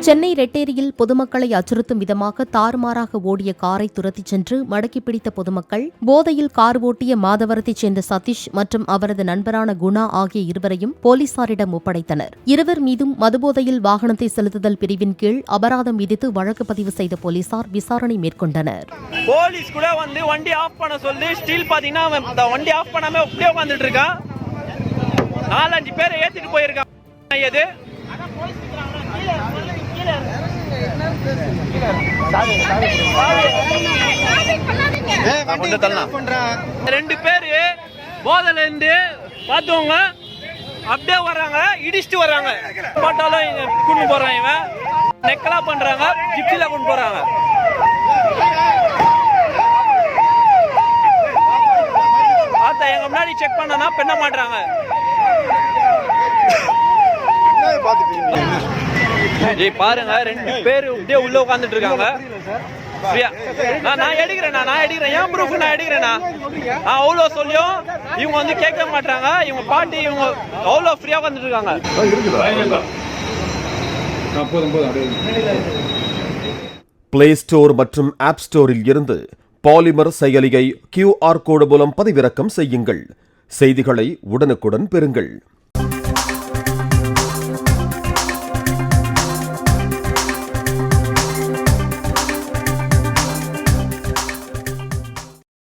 சென்னை ரெட்டேரியில் பொதுமக்களை அச்சுறுத்தும் விதமாக தாறுமாறாக ஓடிய காரை துரத்திச் சென்று மடக்கி பிடித்த பொதுமக்கள் போதையில் கார் ஓட்டிய மாதவரத்தைச் சேர்ந்த சதீஷ் மற்றும் அவரது நண்பரான குணா ஆகிய இருவரையும் போலீசாரிடம் ஒப்படைத்தனர். இருவர் மீதும் மதுபோதையில் வாகனத்தை செலுத்துதல் பிரிவின் கீழ் அபராதம் விதித்து வழக்கு பதிவு செய்த போலீசார் விசாரணை மேற்கொண்டனர். போலீஸ் கூட வந்து வண்டி ஆஃப் பண்ண சொல்லி ஸ்டீல் பாத்தீங்கன்னா வண்டி ஆஃப் பண்ணாம அப்படியே உட்காந்துட்டு இருக்கான். 4-5 பேரை ஏத்திட்டு போயிருக்கான். எது ரெண்டு பேரு போதையில இருந்து பார்த்தவங்க அப்படியே வர்றாங்க, இடிச்சுட்டு வர்றாங்க. பாட்டாலும் கொண்டு போறாங்க, இவன் நெக்கலா பண்றாங்க, ஜிப்சில கொண்டு போறாங்க. பார்த்தா எங்க முன்னாடி செக் பண்ணனா பண்ண மாட்டாங்க. பாருங்க, 2 பேரு அப்படியே உள்ள உட்காந்துட்டு இருக்காங்க. நான் எடுக்கிறேன், ஏன் ப்ரூஃப் நான் எடுக்கிறேன்னா அவ்வளோ சொல்லியும் இவங்க வந்து கேட்க மாட்டாங்க. இவங்க பாட்டி இவங்க அவ்வளோ ஃப்ரீயா உட்காந்துட்டு இருக்காங்க. பிளே ஸ்டோர் மற்றும் ஆப் ஸ்டோரில் இருந்து பாலிமர் செயலியை QR கோடு மூலம் பதிவிறக்கம் செய்யுங்கள். செய்திகளை உடனுக்குடன் பெறுங்கள்.